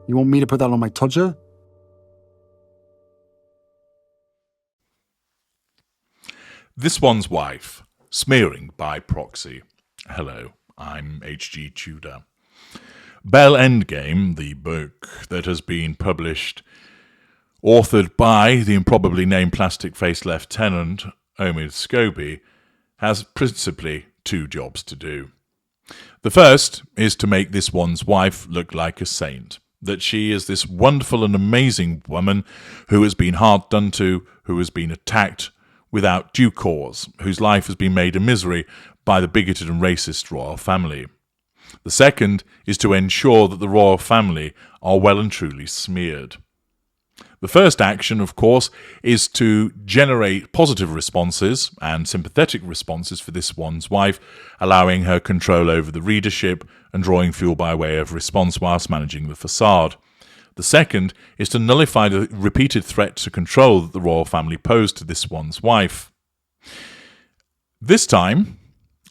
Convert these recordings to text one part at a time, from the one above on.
You want me to put that on my Tudor? This One's Wife, Smearing by Proxy. Hello, I'm hgtudor. Bell Endgame, the book that has been published, authored by the improbably named plastic-faced lieutenant Omid Scobie, has principally two jobs to do. The first is to make this one's wife look like a saint, that she is this wonderful and amazing woman who has been hard done to, who has been attacked without due cause, whose life has been made a misery by the bigoted and racist royal family. The second is to ensure that the royal family are well and truly smeared. The first action, of course, is to generate positive responses and sympathetic responses for this one's wife, allowing her control over the readership and drawing fuel by way of response whilst managing the facade. The second is to nullify the repeated threat to control that the royal family posed to this one's wife. This time,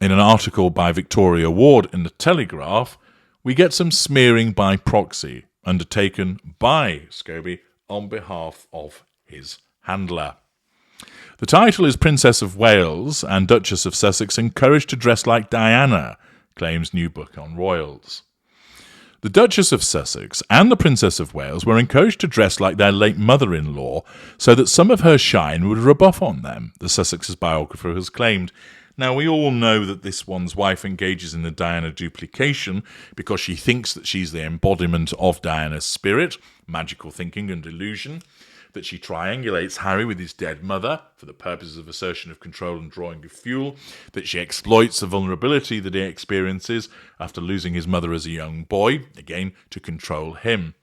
in an article by Victoria Ward in The Telegraph, we get some smearing by proxy, undertaken by Scobie on behalf of his handler. The title is Princess of Wales and Duchess of Sussex encouraged to dress like Diana, claims new book on royals. The Duchess of Sussex and the Princess of Wales were encouraged to dress like their late mother-in-law so that some of her shine would rub off on them, the Sussex's biographer has claimed. Now, we all know that this one's wife engages in the Diana duplication because she thinks that she's the embodiment of Diana's spirit, magical thinking and delusion, that she triangulates Harry with his dead mother for the purposes of assertion of control and drawing of fuel, that she exploits the vulnerability that he experiences after losing his mother as a young boy, again, to control him.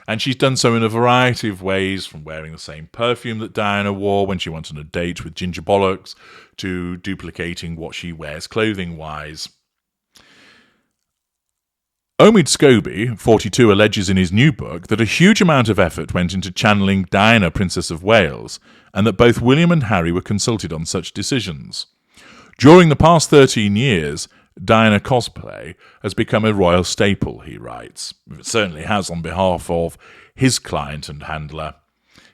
And she's done so in a variety of ways, from wearing the same perfume that Diana wore when she went on a date with Ginger Bollocks, to duplicating what she wears clothing-wise. Omid Scobie, 42, alleges in his new book that a huge amount of effort went into channeling Diana, Princess of Wales, and that both William and Harry were consulted on such decisions. During the past 13 years, Diana cosplay has become a royal staple, he writes. It certainly has on behalf of his client and handler.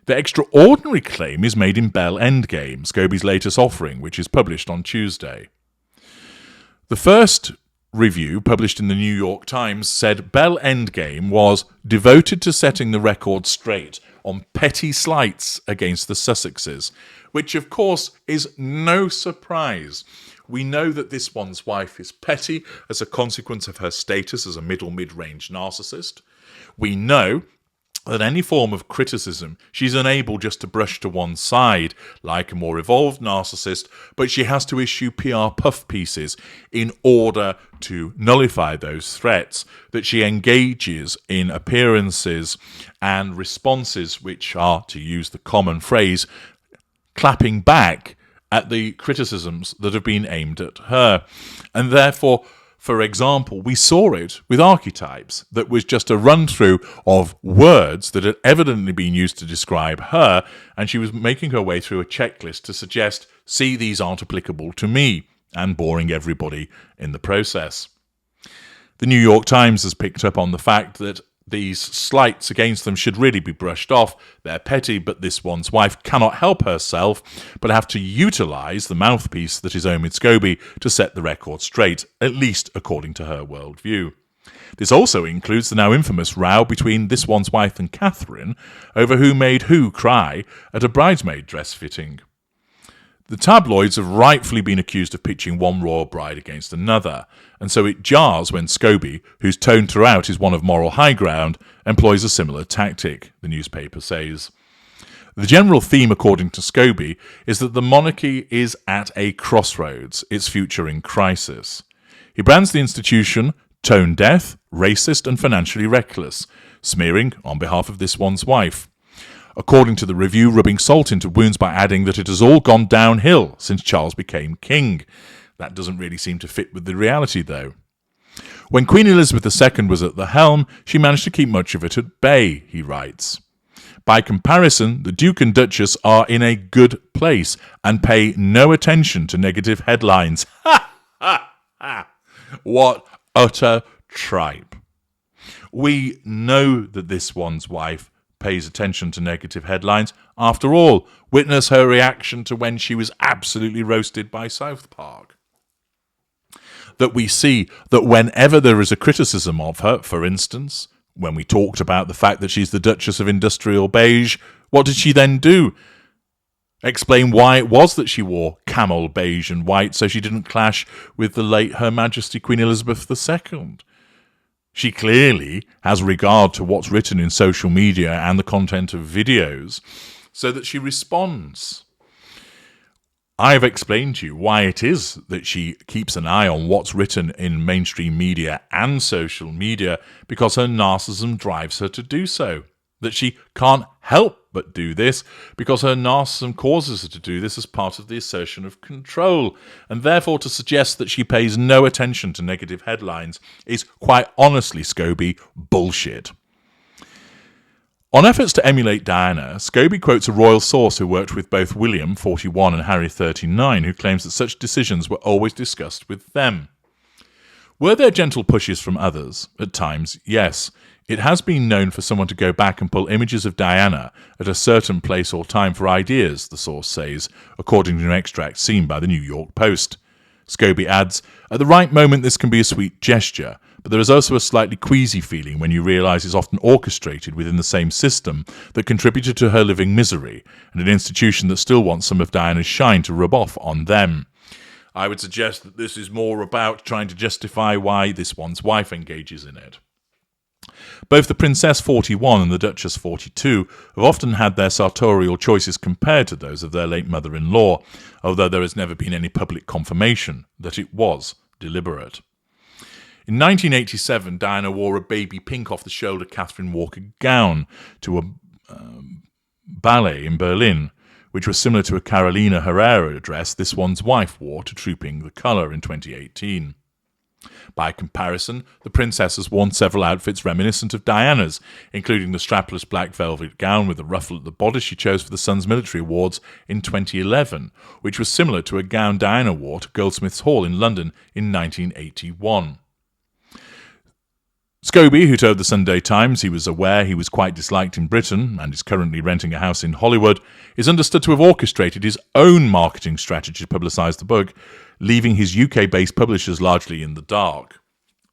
The extraordinary claim is made in Bell Endgame, Scobie's latest offering, which is published on Tuesday. The first review, published in the New York Times, said Bell Endgame was devoted to setting the record straight on petty slights against the Sussexes, which of course is no surprise. We know that this one's wife is petty as a consequence of her status as a mid-range narcissist. We know that any form of criticism she's unable just to brush to one side like a more evolved narcissist, but she has to issue PR puff pieces in order to nullify those threats, that she engages in appearances and responses which are, to use the common phrase, clapping back at the criticisms that have been aimed at her. And therefore, for example, we saw it with archetypes. That was just a run-through of words that had evidently been used to describe her, and she was making her way through a checklist to suggest, see, these aren't applicable to me, and boring everybody in the process. The New York Times has picked up on the fact that these slights against them should really be brushed off. They're petty, but this one's wife cannot help herself, but have to utilise the mouthpiece that is Omid Scobie to set the record straight, at least according to her worldview. This also includes the now infamous row between this one's wife and Catherine over who made who cry at a bridesmaid dress fitting. The tabloids have rightfully been accused of pitching one royal bride against another, and so it jars when Scobie, whose tone throughout is one of moral high ground, employs a similar tactic, the newspaper says. The general theme, according to Scobie, is that the monarchy is at a crossroads, its future in crisis. He brands the institution tone deaf, racist and financially reckless, smearing on behalf of this one's wife. According to the review, rubbing salt into wounds by adding that it has all gone downhill since Charles became king. That doesn't really seem to fit with the reality, though. When Queen Elizabeth II was at the helm, she managed to keep much of it at bay, he writes. By comparison, the Duke and Duchess are in a good place and pay no attention to negative headlines. Ha! Ha! Ha! What utter tripe. We know that this one's wife pays attention to negative headlines. After all, witness her reaction to when she was absolutely roasted by South Park. That we see that whenever there is a criticism of her, for instance, when we talked about the fact that she's the Duchess of Industrial Beige, what did she then do? Explain why it was that she wore camel beige and white so she didn't clash with the late Her Majesty Queen Elizabeth II. She clearly has regard to what's written in social media and the content of videos, so that she responds. I've explained to you why it is that she keeps an eye on what's written in mainstream media and social media, because her narcissism drives her to do so. That she can't help but do this because her narcissism causes her to do this as part of the assertion of control, and therefore to suggest that she pays no attention to negative headlines is, quite honestly, Scobie, bullshit. On efforts to emulate Diana, Scobie quotes a royal source who worked with both William, 41, and Harry, 39, who claims that such decisions were always discussed with them. Were there gentle pushes from others? At times, yes. It has been known for someone to go back and pull images of Diana at a certain place or time for ideas, the source says, according to an extract seen by the New York Post. Scobie adds, at the right moment this can be a sweet gesture, but there is also a slightly queasy feeling when you realise it's often orchestrated within the same system that contributed to her living misery, and an institution that still wants some of Diana's shine to rub off on them. I would suggest that this is more about trying to justify why this one's wife engages in it. Both the Princess 41 and the Duchess 42 have often had their sartorial choices compared to those of their late mother-in-law, although there has never been any public confirmation that it was deliberate. In 1987, Diana wore a baby pink off-the-shoulder Catherine Walker gown to a ballet in Berlin, which was similar to a Carolina Herrera dress this one's wife wore to Trooping the Colour in 2018. By comparison, the princess has worn several outfits reminiscent of Diana's, including the strapless black velvet gown with a ruffle at the bodice she chose for the Sun's Military Awards in 2011, which was similar to a gown Diana wore to Goldsmiths Hall in London in 1981. Scobie, who told the Sunday Times he was aware he was quite disliked in Britain and is currently renting a house in Hollywood, is understood to have orchestrated his own marketing strategy to publicise the book, leaving his UK-based publishers largely in the dark.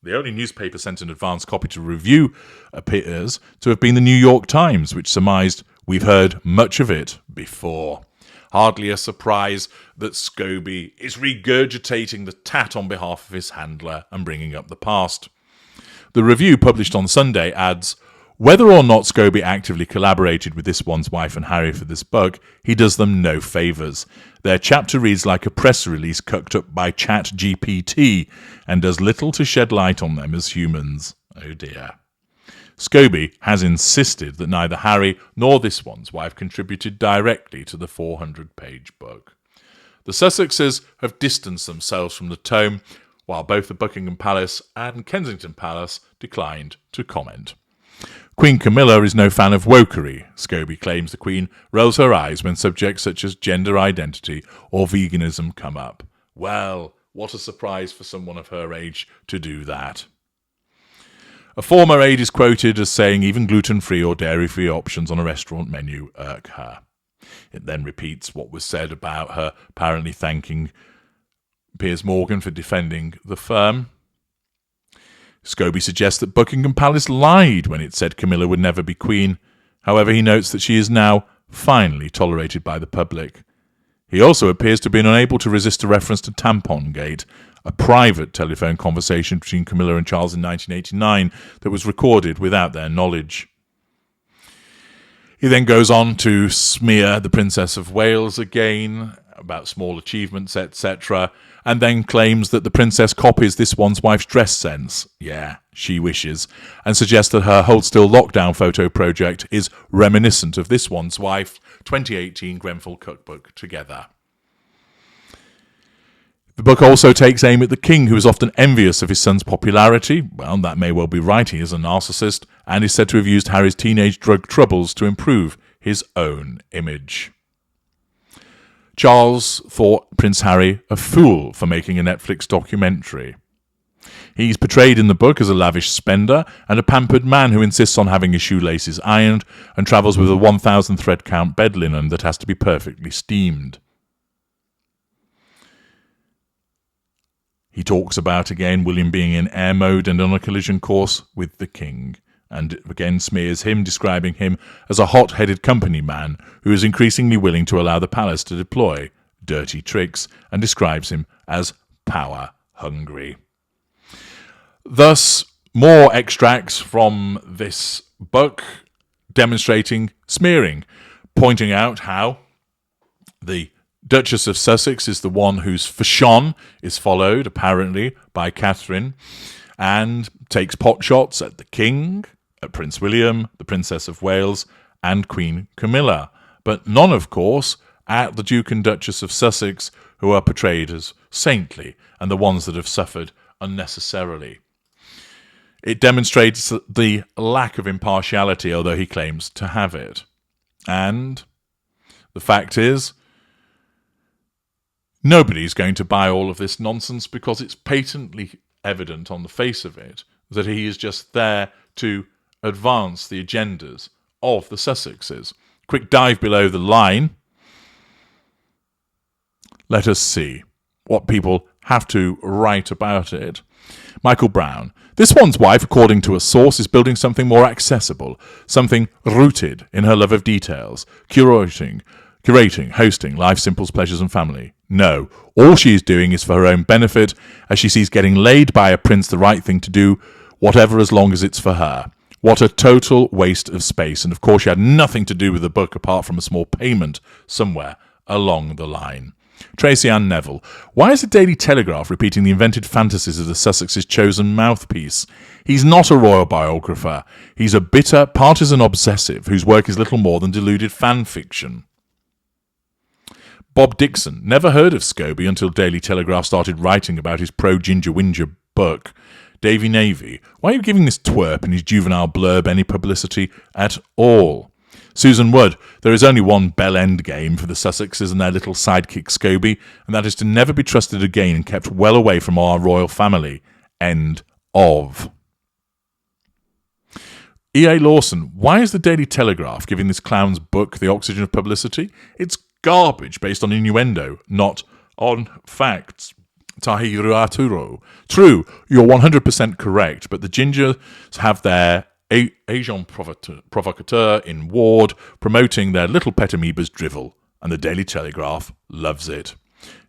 The only newspaper sent an advance copy to review appears to have been the New York Times, which surmised, "We've heard much of it before." Hardly a surprise that Scobie is regurgitating the tat on behalf of his handler and bringing up the past. The review, published on Sunday, adds, whether or not Scobie actively collaborated with this one's wife and Harry for this book, he does them no favours. Their chapter reads like a press release cooked up by ChatGPT and does little to shed light on them as humans. Oh dear. Scobie has insisted that neither Harry nor this one's wife contributed directly to the 400-page book. The Sussexes have distanced themselves from the tome, while both the Buckingham Palace and Kensington Palace declined to comment. Queen Camilla is no fan of wokery. Scobie claims the Queen rolls her eyes when subjects such as gender identity or veganism come up. Well, what a surprise for someone of her age to do that. A former aide is quoted as saying even gluten-free or dairy-free options on a restaurant menu irk her. It then repeats what was said about her apparently thanking Piers Morgan for defending the firm. Scobie suggests that Buckingham Palace lied when it said Camilla would never be queen. However, he notes that she is now finally tolerated by the public. He also appears to have been unable to resist a reference to Tampongate, a private telephone conversation between Camilla and Charles in 1989 that was recorded without their knowledge. He then goes on to smear the Princess of Wales again, about small achievements, etc., and then claims that the princess copies this one's wife's dress sense. Yeah, she wishes, and suggests that her Hold Still lockdown photo project is reminiscent of this one's wife, 2018 Grenfell cookbook together. The book also takes aim at the king, who is often envious of his son's popularity. Well, that may well be right, he is a narcissist, and is said to have used Harry's teenage drug troubles to improve his own image. Charles thought Prince Harry a fool for making a Netflix documentary. He's portrayed in the book as a lavish spender and a pampered man who insists on having his shoelaces ironed and travels with a 1,000 thread count bed linen that has to be perfectly steamed. He talks about, again, William being in air mode and on a collision course with the king, and again smears him, describing him as a hot-headed company man who is increasingly willing to allow the palace to deploy dirty tricks, and describes him as power-hungry. Thus, more extracts from this book demonstrating smearing, pointing out how the Duchess of Sussex is the one whose fashion is followed, apparently, by Catherine, and takes potshots at the King, at Prince William, the Princess of Wales, and Queen Camilla, but none, of course, at the Duke and Duchess of Sussex, who are portrayed as saintly, and the ones that have suffered unnecessarily. It demonstrates the lack of impartiality, although he claims to have it. And the fact is, nobody's going to buy all of this nonsense because it's patently evident on the face of it that he is just there to advance the agendas of the Sussexes. Quick dive below the line. Let us see what people have to write about it. Michael Brown. This one's wife, according to a source, is building something more accessible, something rooted in her love of details, curating, hosting, life, simples, pleasures, and family. No, all she is doing is for her own benefit, as she sees getting laid by a prince the right thing to do, whatever as long as it's for her. What a total waste of space, and of course she had nothing to do with the book apart from a small payment somewhere along the line. Tracy Ann Neville. Why is the Daily Telegraph repeating the invented fantasies of the Sussex's chosen mouthpiece? He's not a royal biographer. He's a bitter, partisan obsessive whose work is little more than deluded fan fiction. Bob Dixon. Never heard of Scobie until Daily Telegraph started writing about his pro-Ginger Whinger book. Davy Navy. Why are you giving this twerp and his juvenile blurb any publicity at all? Susan Wood. There is only one bell end game for the Sussexes and their little sidekick Scobie, and that is to never be trusted again and kept well away from our royal family. End of. E.A. Lawson. Why is the Daily Telegraph giving this clown's book the oxygen of publicity? It's garbage based on innuendo, not on facts. Tahiru Arturo. True, you're 100% correct, but the Gingers have their agent provocateur in Ward promoting their little pet amoeba's drivel, and the Daily Telegraph loves it.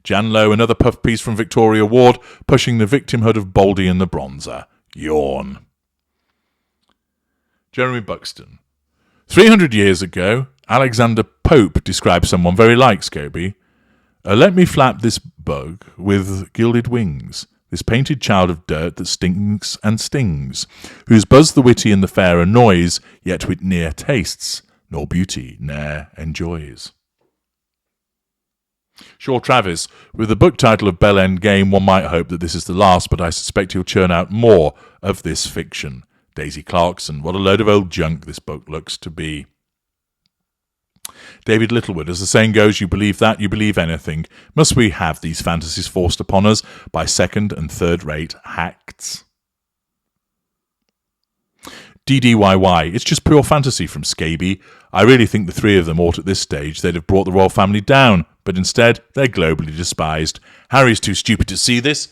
Jan Lowe, another puff piece from Victoria Ward, pushing the victimhood of Baldy and the Bronzer. Yawn. Jeremy Buxton. 300 years ago, Alexander Pope described someone very like Scobie. Let me flap this bug with gilded wings, this painted child of dirt that stinks and stings, whose buzz the witty and the fair annoys, yet wit ne'er tastes, nor beauty ne'er enjoys. Shaw Travis. With the book title of Bell End Game, one might hope that this is the last, but I suspect he'll churn out more of this fiction. Daisy Clarkson. What a load of old junk this book looks to be. David Littlewood. As the saying goes, you believe that, you believe anything. Must we have these fantasies forced upon us by second and third-rate hacks? DDYY. It's just pure fantasy from Scobie. I really think the three of them ought at this stage they'd have brought the royal family down, but instead they're globally despised. Harry's too stupid to see this.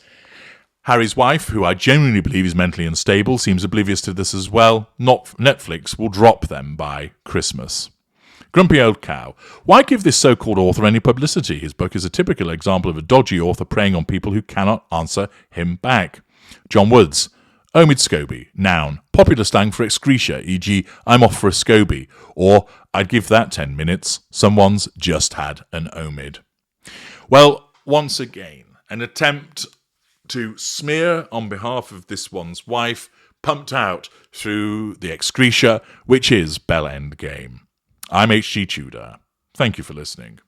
Harry's wife, who I genuinely believe is mentally unstable, seems oblivious to this as well. Netflix will drop them by Christmas. Grumpy Old Cow. Why give this so-called author any publicity? His book is a typical example of a dodgy author preying on people who cannot answer him back. John Woods. Omid Scobie. Noun. Popular slang for excretia, e.g. I'm off for a Scobie, or I'd give that 10 minutes. Someone's just had an Omid. Well, once again, an attempt to smear on behalf of this one's wife, pumped out through the excretia, which is Bell End Game. I'm H.G. Tudor. Thank you for listening.